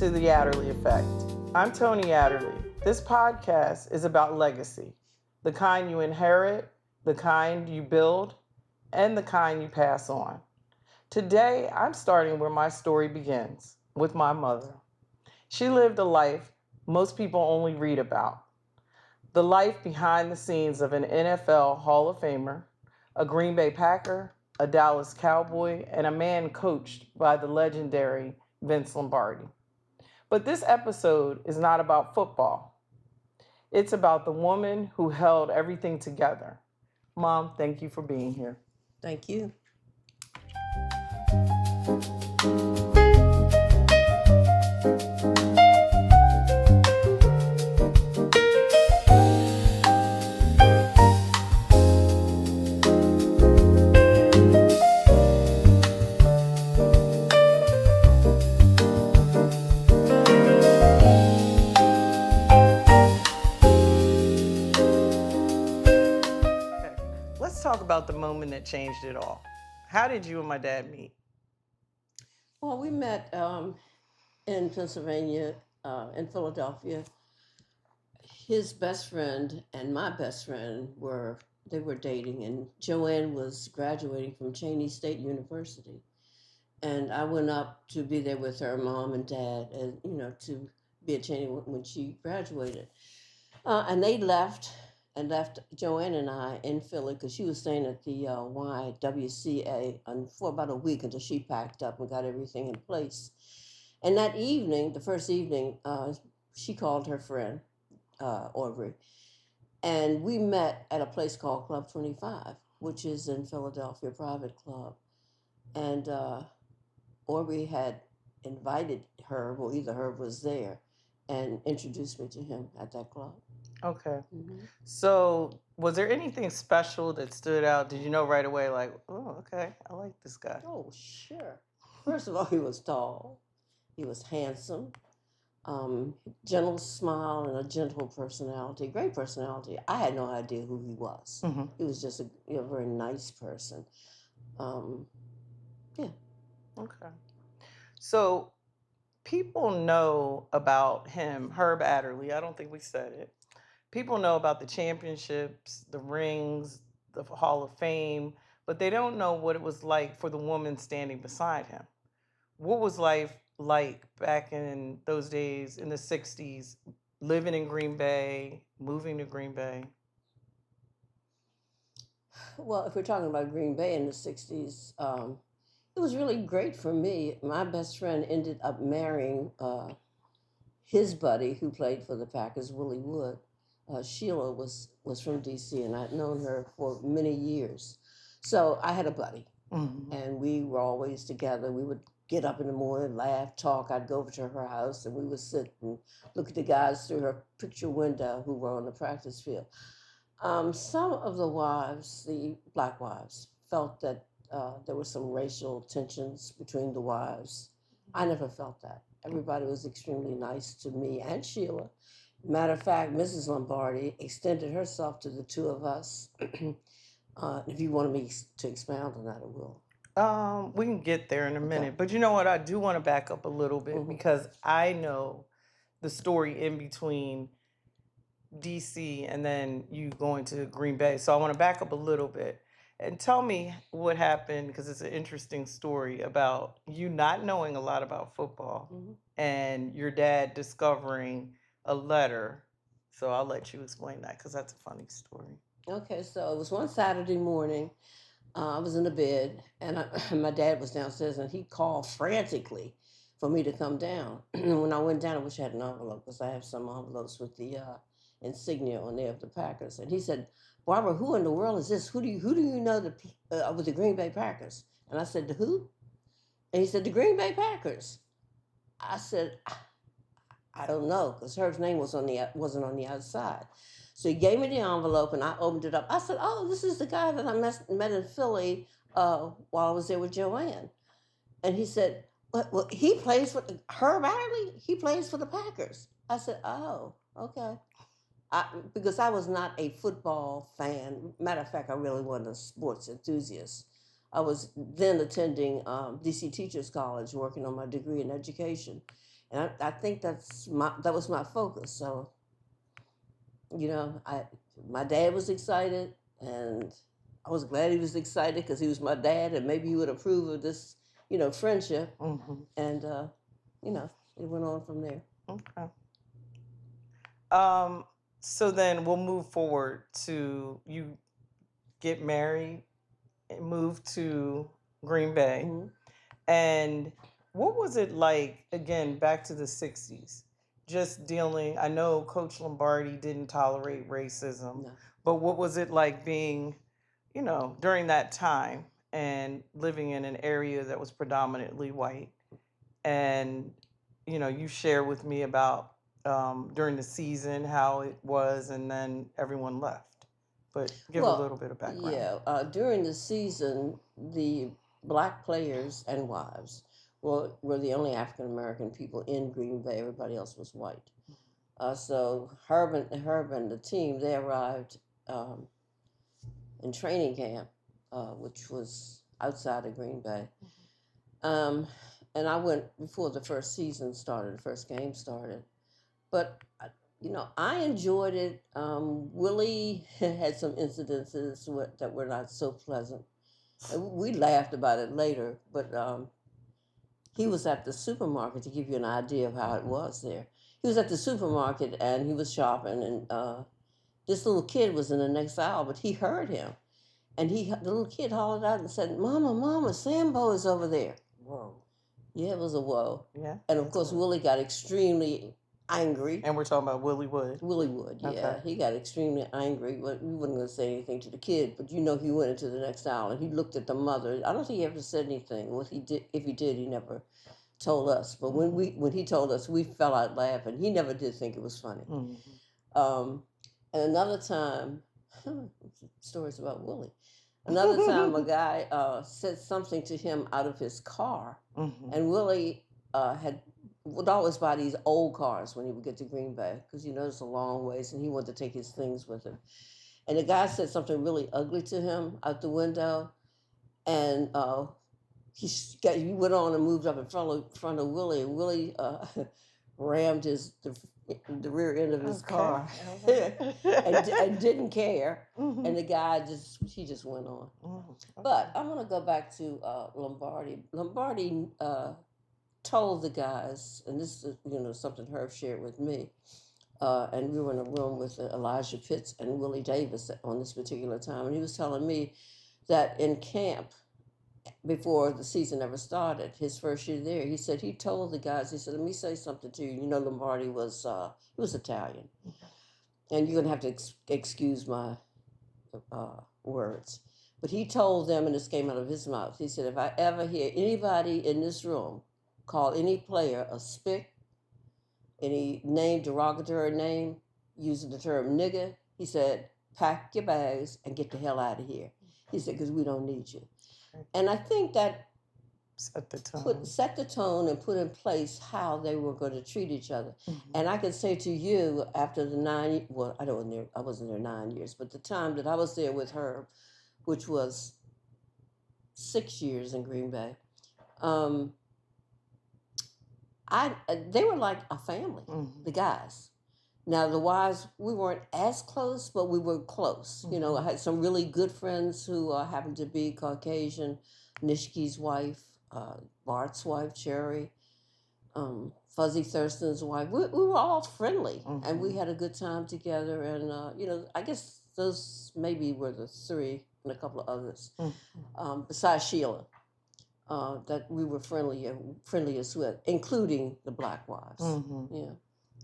to the Adderley Effect. I'm Tony Adderley. This podcast is about legacy, the kind you inherit, the kind you build, and the kind you pass on. Today, I'm starting where my story begins, with my mother. She lived a life most people only read about. The life behind the scenes of an NFL Hall of Famer, a Green Bay Packer, a Dallas Cowboy, and a man coached by the legendary Vince Lombardi. But this episode is not about football. It's about the woman who held everything together. Mom, thank you for being here. Thank you. Let's talk about the moment that changed it all. How did you and my dad meet? Well, we met in Pennsylvania, in Philadelphia. His best friend and my best friend were dating, and Joanne was graduating from Cheney State University. And I went up to be there with her mom and dad, and to be at Cheney when she graduated. And they left Joanne and I in Philly because she was staying at the YWCA for about a week until she packed up and got everything in place. And that evening, the first evening, she called her friend, Aubrey, and we met at a place called Club 25, which is in Philadelphia, a private club. And Aubrey had invited her, well, either Herb was there, and introduced me to him at that club. Okay. So, was there anything special that stood out? Did you know right away, like, oh, okay, I like this guy? Oh, sure. First of all, he was tall. He was handsome. Gentle smile and a gentle personality. Great personality. I had no idea who he was. Mm-hmm. He was just a very nice person. Yeah. Okay. So, people know about him, Herb Adderley. I don't think we said it. People know about the championships, the rings, the Hall of Fame, but they don't know what it was like for the woman standing beside him. What was life like back in those days in the 60s, living in Green Bay, moving to Green Bay? Well, if we're talking about Green Bay in the 60s, it was really great for me. My best friend ended up marrying his buddy who played for the Packers, Willie Wood. Sheila was from D.C., and I'd known her for many years. So I had a buddy, and we were always together. We would get up in the morning, laugh, talk. I'd go over to her house, and we would sit and look at the guys through her picture window who were on the practice field. Some of the wives, the black wives, felt that there were some racial tensions between the wives. I never felt that. Everybody was extremely nice to me and Sheila. Matter of fact, Mrs. Lombardi extended herself to the two of us. If you wanted me to expound on that, I will. We can get there in a minute. Okay. But you know what? I do want to back up a little bit because I know the story in between DC and then you going to Green Bay. So I want to back up a little bit and tell me what happened, because it's an interesting story about you not knowing a lot about football and your dad discovering a letter. So I'll let you explain that because that's a funny story. Okay, so it was one Saturday morning. I was in the bed, and my dad was downstairs, and he called frantically for me to come down. When I went down, I wish I had an envelope, because I have some envelopes with the insignia on there of the Packers. And he said, "Barbara, who in the world is this? Who do you know with the Green Bay Packers?" And I said, "The who?" And he said, "The Green Bay Packers." I said, "I don't know," because Herb's name wasn't on the outside. So he gave me the envelope, and I opened it up. I said, "Oh, this is the guy that I met in Philly while I was there with Joanne." And he said, "Well, he plays for Herb Adderley. He plays for the Packers." I said, "Oh, okay." Because I was not a football fan. Matter of fact, I really wasn't a sports enthusiast. I was then attending DC Teachers College, working on my degree in education. and I think that was my focus. So my dad was excited, and I was glad he was excited because he was my dad, and maybe he would approve of this, friendship. Mm-hmm. And it went on from there. Okay. Um, so then we'll move forward to you get married and move to Green Bay. Mm-hmm. And what was it like, again, back to the 60s? Just dealing, I know Coach Lombardi didn't tolerate racism, No. but what was it like being, during that time and living in an area that was predominantly white? And, you share with me about during the season how it was, and then everyone left. But give a Well, little bit of background. yeah. During the season, the black players and wives were the only African American people in Green Bay. Everybody else was white. So Herb and the team, they arrived in training camp, which was outside of Green Bay. Um, and I went before the first season started, the first game started. But I enjoyed it. Willie had some incidences that were not so pleasant. We laughed about it later, but he was at the supermarket, to give you an idea of how it was there. He was at the supermarket and he was shopping, and this little kid was in the next aisle, but he heard him, and the little kid hollered out and said, "Mama, Mama, Sambo is over there." Whoa. Yeah, it was a whoa. Yeah. And of course, Willie got extremely angry. And we're talking about Willie Wood. Willie Wood, yeah. Okay. He got extremely angry. But we wasn't going to say anything to the kid, but he went into the next aisle and he looked at the mother. I don't think he ever said anything. What he did, if he did, he never told us. But when he told us, we fell out laughing. He never did think it was funny. Mm-hmm. And another time, stories about Willie. Another time, a guy said something to him out of his car, Mm-hmm. and Willie would always buy these old cars when he would get to Green Bay, because it's a long ways, and he wanted to take his things with him. And the guy said something really ugly to him out the window, and he went on and moved up in front of Willie, and Willie rammed the rear end of his car and didn't care. Mm-hmm. And the guy just went on. Mm-hmm. But I want to go back to Lombardi. Lombardi told the guys, and this is something Herb shared with me, and we were in a room with Elijah Pitts and Willie Davis on this particular time, and he was telling me that in camp, before the season ever started, his first year there, he said he told the guys, he said, "Let me say something to you. Lombardi was he was Italian, and you're gonna have to excuse my words." But he told them, and this came out of his mouth. He said, "If I ever hear anybody in this room call any player a spick, any derogatory name, using the term nigger," he said, "pack your bags and get the hell out of here." He said, "Because we don't need you." And I think that set the tone and put in place how they were going to treat each other. Mm-hmm. And I can say to you, after the I wasn't there 9 years, but the time that I was there with her, which was 6 years in Green Bay, they were like a family, Mm-hmm. the guys. Now, the wives, we weren't as close, but we were close. Mm-hmm. I had some really good friends who happened to be Caucasian. Nishki's wife, Bart's wife, Cherry, Fuzzy Thurston's wife. We were all friendly, Mm-hmm. and we had a good time together. And, I guess those maybe were the three and a couple of others, besides Sheila, that we were friendliest with, including the black wives. Mm-hmm. Yeah.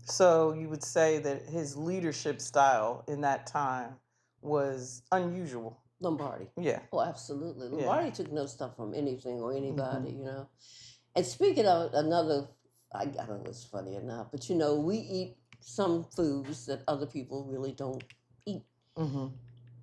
So you would say that his leadership style in that time was unusual. Lombardi. Yeah. Oh, absolutely. Lombardi took no stuff from anything or anybody, Mm-hmm. And speaking of another, I don't know if it's funny or not, but we eat some foods that other people really don't eat Mm-hmm.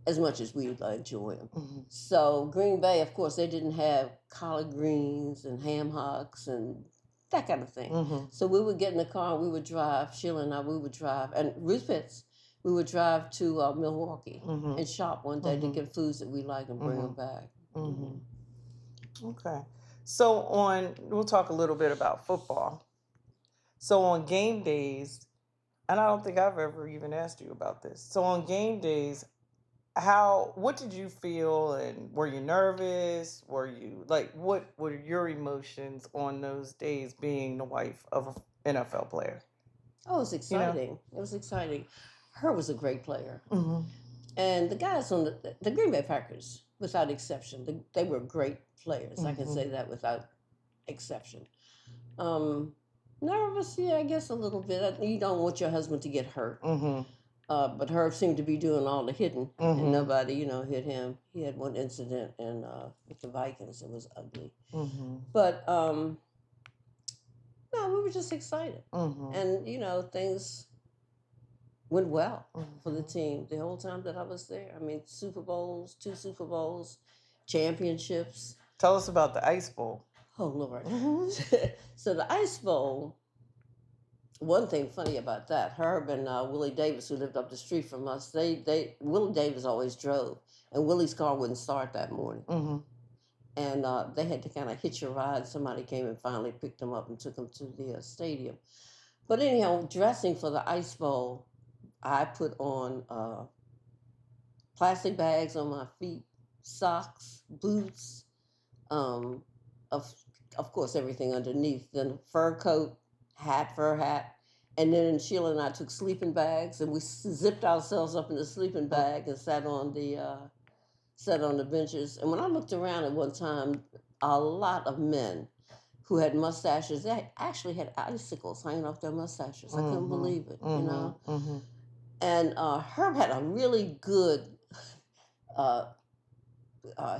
as much as we enjoy them. Mm-hmm. So Green Bay, of course, they didn't have collard greens and ham hocks and that kind of thing. Mm-hmm. So we would get in the car and we would drive, Sheila and I, and Ruth Pitts, we would drive to Milwaukee Mm-hmm. and shop one day to Mm-hmm. get foods that we like and bring them back. Mm-hmm. Okay. So we'll talk a little bit about football. So on game days, and I don't think I've ever even asked you about this. So on game days, what did you feel, and were you nervous? Were you like, what were your emotions on those days being the wife of an NFL player? Oh, it was You know? exciting. It was exciting. Her was a great player. Mm-hmm. And the guys on the Green Bay Packers, without exception, they were great players. I can Mm-hmm. say that without exception. Um, Nervous, yeah, I guess a little bit. You don't want your husband to get hurt. Mm-hmm. But Herb seemed to be doing all the hitting, Mm-hmm. and nobody, hit him. He had one incident with the Vikings. It was ugly. Mm-hmm. But no, we were just excited. Mm-hmm. And, things went well for the Mm-hmm. team the whole time that I was there. I mean, Super Bowls, 2 Super Bowls, championships. Tell us about the Ice Bowl. Oh, Lord. Mm-hmm. So the Ice Bowl, one thing funny about that, Herb and Willie Davis, who lived up the street from us, Willie Davis always drove, and Willie's car wouldn't start that morning. Mm-hmm. And they had to kind of hitch a ride. Somebody came and finally picked them up and took them to the stadium. But anyhow, dressing for the Ice Bowl, I put on plastic bags on my feet, socks, boots, of of course everything underneath, then a fur coat, fur hat, and then Sheila and I took sleeping bags and we zipped ourselves up in the sleeping bag and sat on the benches. And when I looked around at one time, a lot of men who had mustaches, they actually had icicles hanging off their mustaches. I couldn't believe it, Mm-hmm. And Herb had a really good.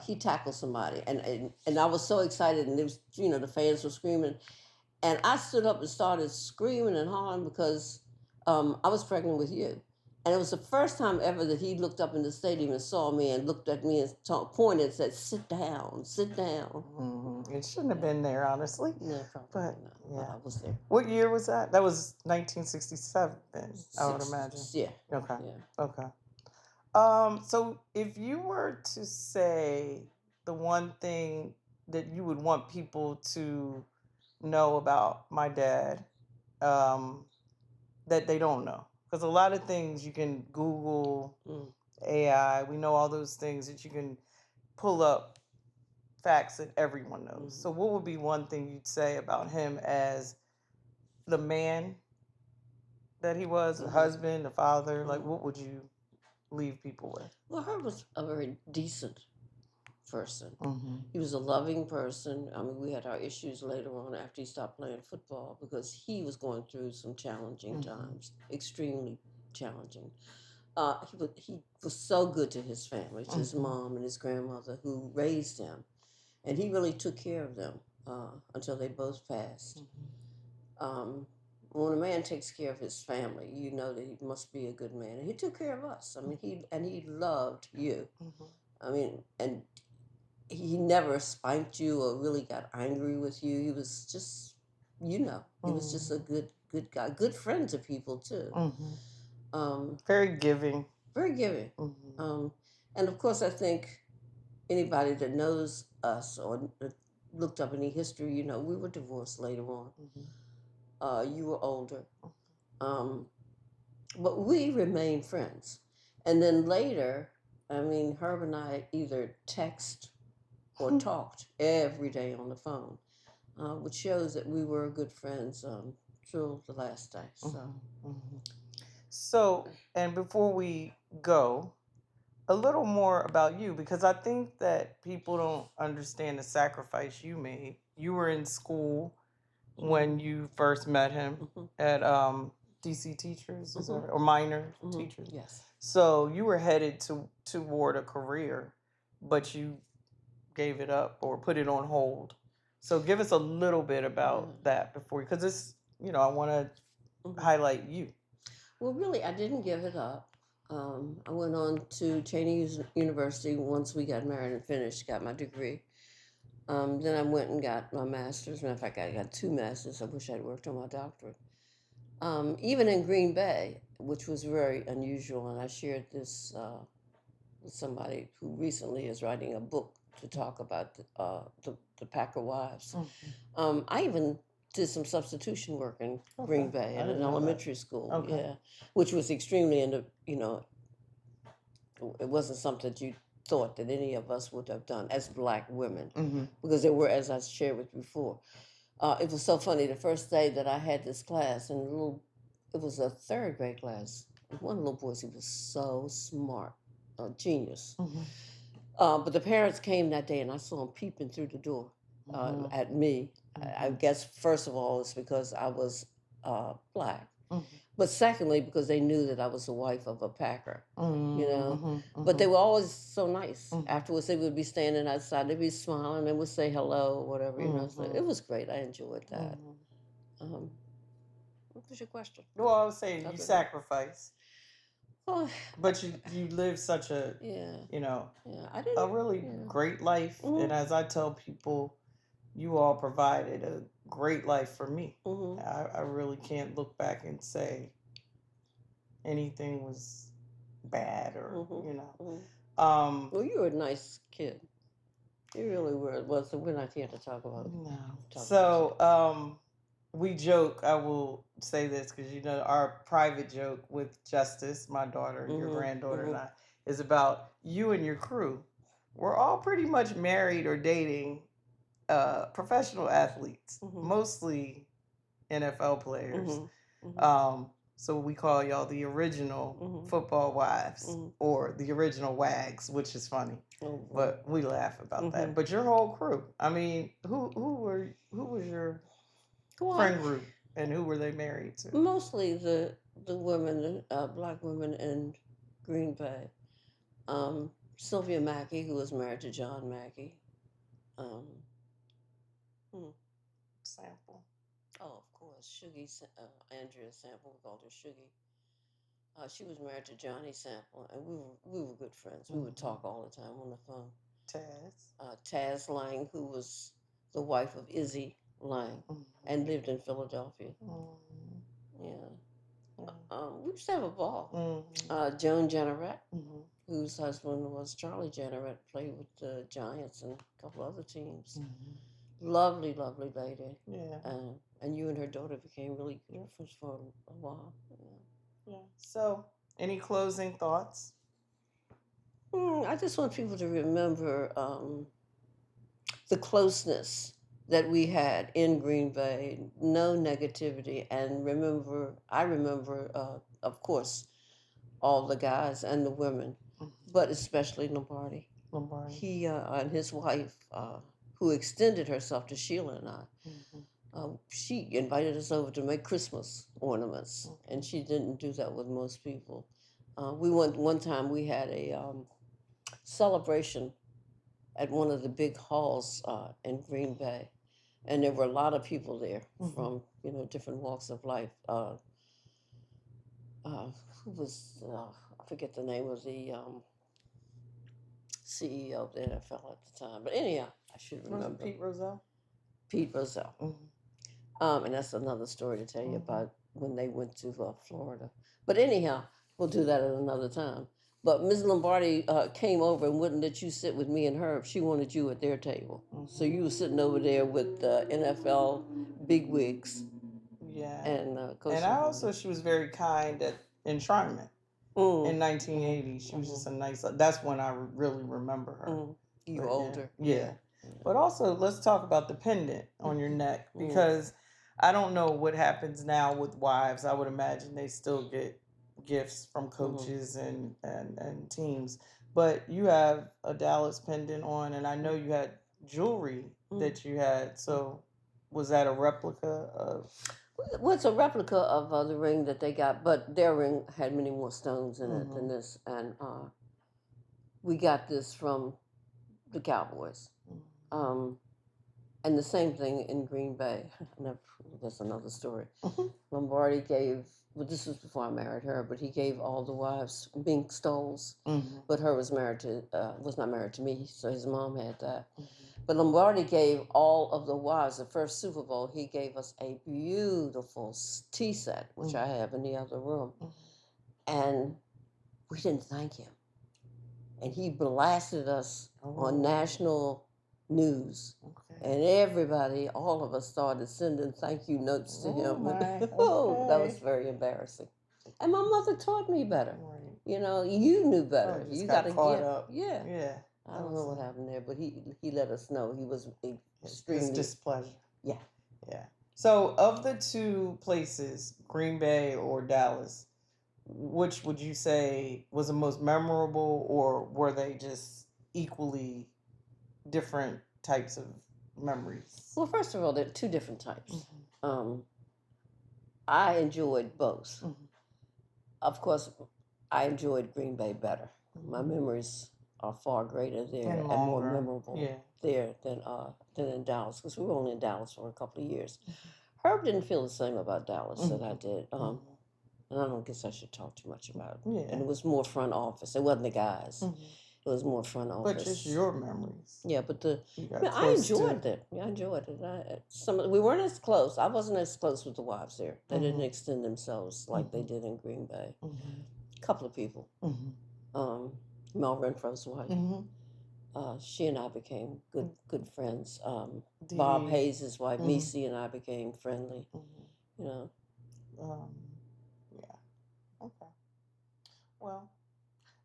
He tackled somebody, and I was so excited, and it was, the fans were screaming, and I stood up and started screaming and hollering because I was pregnant with you, and it was the first time ever that he looked up in the stadium and saw me and looked at me and pointed and said, "Sit down, sit down." Mm-hmm. It shouldn't have been there, honestly. No, probably But not. yeah, But I was there. what year was that? That was 1967. Then I would imagine. Yeah. Okay. Yeah. Okay. So if you were to say the one thing that you would want people to know about my dad, um, that they don't know, because a lot of things you can Google, AI, we know all those things that you can pull up facts that everyone knows. So what would be one thing you'd say about him as the man that he was, a husband, a father? Like, what would you leave people with? Well, Herb was a very decent person. Mm-hmm. He was a loving person. I mean, we had our issues later on after he stopped playing football because he was going through some challenging times, extremely challenging. He was so good to his family, to his mom and his grandmother who raised him, and he really took care of them until they both passed. When a man takes care of his family, you know that he must be a good man. And he took care of us. I mean, he loved you. I mean, and he never spanked you or really got angry with you. He was just, he was just a good guy, good friend to people too. Very giving. Very giving. And of course, I think anybody that knows us or looked up any history, we were divorced later on. You were older. But we remained friends. And then later, I mean, Herb and I either text or talked every day on the phone, which shows that we were good friends till the last day. So, and before we go, a little more about you, because I think that people don't understand the sacrifice you made. You were in school when you first met him at DC Teachers, is that right? Or minor teachers. Yes. So you were headed toward a career, but you gave it up or put it on hold. So give us a little bit about that before, because it's, I want to highlight you. Well, really, I didn't give it up. I went on to Cheney University once we got married and finished, got my degree. Then I went and got my master's. Matter of fact, I got 2 masters. I wish I'd worked on my doctorate. Even in Green Bay, which was very unusual, and I shared this with somebody who recently is writing a book to talk about the Packer wives. I even did some substitution work in Green Bay I at didn't an know that. elementary school. Okay. Yeah, which was extremely, it wasn't something that you thought that any of us would have done as Black women, Mm-hmm. because there were, as I shared with you before, it was so funny. The first day that I had this class, and it was a third grade class. One little boy, he was so smart, a genius. Mm-hmm. But the parents came that day, and I saw them peeping through the door at me. I guess first of all, it's because I was Black, but secondly, because they knew that I was the wife of a Packer. But they were always so nice. Afterwards, they would be standing outside. They'd be smiling. They would say hello or whatever. So it was great. I enjoyed that. What was your question? Well, I was saying you sacrifice, Oh, but you live such a I didn't, a really great life, and as I tell people, you all provided a great life for me. I really can't look back and say anything was bad or Well, you were a nice kid. You really were. Well, so we're not here to talk about. No. Talk So we joke. I will say this because our private joke with Justice, my daughter, your granddaughter, and I, is about you and your crew. We're all pretty much married or dating professional athletes, mostly NFL players. So we call y'all the original football wives or the original wags, which is funny. But we laugh about that. But your whole crew. I mean, who was your friend group, and who were they married to? Mostly the women, Black women in Green Bay. Sylvia Mackey, who was married to John Mackey. Sample. Oh, of course, Shuggy, Andrea Sample. We called her Shuggy. She was married to Johnny Sample, and we were good friends. We would talk all the time on the phone. Taz Lang, who was the wife of Izzy Lang, and lived in Philadelphia. We used to have a ball. Joan Jenneret, whose husband was Charlie Jenneret, played with the Giants and a couple other teams. Lovely, lovely lady. Yeah. And you and her daughter became really good friends for a while. Yeah. So, any closing thoughts? I just want people to remember the closeness that we had in Green Bay, no negativity, and I remember, of course, all the guys and the women, but especially Lombardi. He and his wife, who extended herself to Sheila and I, she invited us over to make Christmas ornaments, and she didn't do that with most people. One time we had a celebration at one of the big halls in Green Bay, and there were a lot of people there from different walks of life. Who was I forget the name of the CEO of the NFL at the time, but anyhow, I should remember. Was it Pete Rozelle? Pete Rozelle. And that's another story to tell you about when they went to Florida. But anyhow, we'll do that at another time. But Ms. Lombardi came over and wouldn't let you sit with me and her if she wanted you at their table. So you were sitting over there with NFL bigwigs. Yeah. And she was very kind at enshrinement. In 1980, she was just a nice. That's when I really remember her. You were older. Yeah. But also, let's talk about the pendant on your neck, because I don't know what happens now with wives. I would imagine they still get gifts from coaches and teams. But you have a Dallas pendant on, and I know you had jewelry that you had. So was that a replica of? Well, it's a replica of the ring that they got, but their ring had many more stones in it than this. And we got this from the Cowboys. And the same thing in Green Bay. That's another story. Lombardi gave, this was before I married her, but he gave all the wives mink stoles. But her was not married to me, so his mom had that. But Lombardi gave all of the wives, the first Super Bowl, he gave us a beautiful tea set, which I have in the other room. And we didn't thank him. And he blasted us on national news And everybody, all of us started sending thank you notes to him. Oh, That was very embarrassing. And my mother taught me better. Right. You know, you knew better. Oh, just You got got to caught get up. Yeah. Yeah. I don't know what happened there, but he let us know he was extremely His displeasure. Yeah. Yeah. So, of the two places, Green Bay or Dallas, which would you say was the most memorable, or were they just equally different types of memories? Well, first of all, there are two different types. Mhm. I enjoyed both. Mhm. Of course, I enjoyed Green Bay better. My memories are far greater there And and more longer. memorable Yeah. there than in Dallas, because we were only in Dallas for a couple of years. Herb didn't feel the same about Dallas that I did. And I don't guess I should talk too much about it. Yeah. And it was more front office. It wasn't the guys. It was more front office. But just your memories. Yeah, but You got I close enjoyed to. it. Yeah, I enjoyed it. We weren't as close. I wasn't as close with the wives there. They didn't extend themselves like they did in Green Bay. A couple of people. Mel Renfro's wife. She and I became good friends. Bob Hayes' wife, Missy, and I became friendly. You know. Yeah. Okay. Well,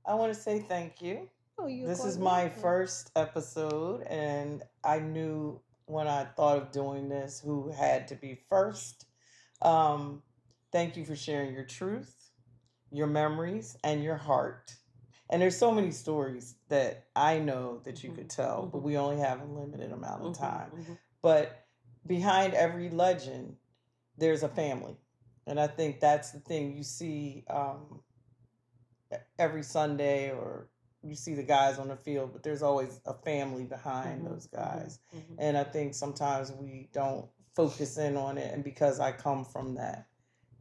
I want to say thank you. Oh, you're This is quite my welcome. first episode, and I knew when I thought of doing this who had to be first. Thank you for sharing your truth, your memories, and your heart. And there's so many stories that I know that you could tell, but we only have a limited amount of time. But behind every legend, there's a family. And I think that's the thing you see every Sunday, or you see the guys on the field, but there's always a family behind those guys. And I think sometimes we don't focus in on it. And because I come from that,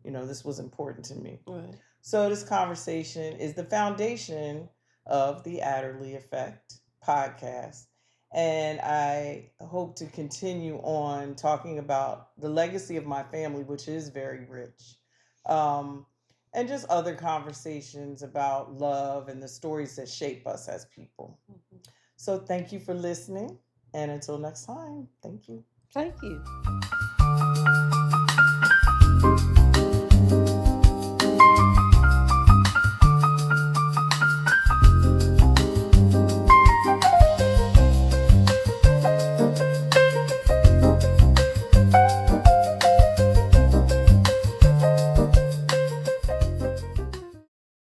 this was important to me. Right. So this conversation is the foundation of the Adderley Effect podcast. And I hope to continue on talking about the legacy of my family, which is very rich. And just other conversations about love and the stories that shape us as people. So thank you for listening. And until next time, thank you. Thank you.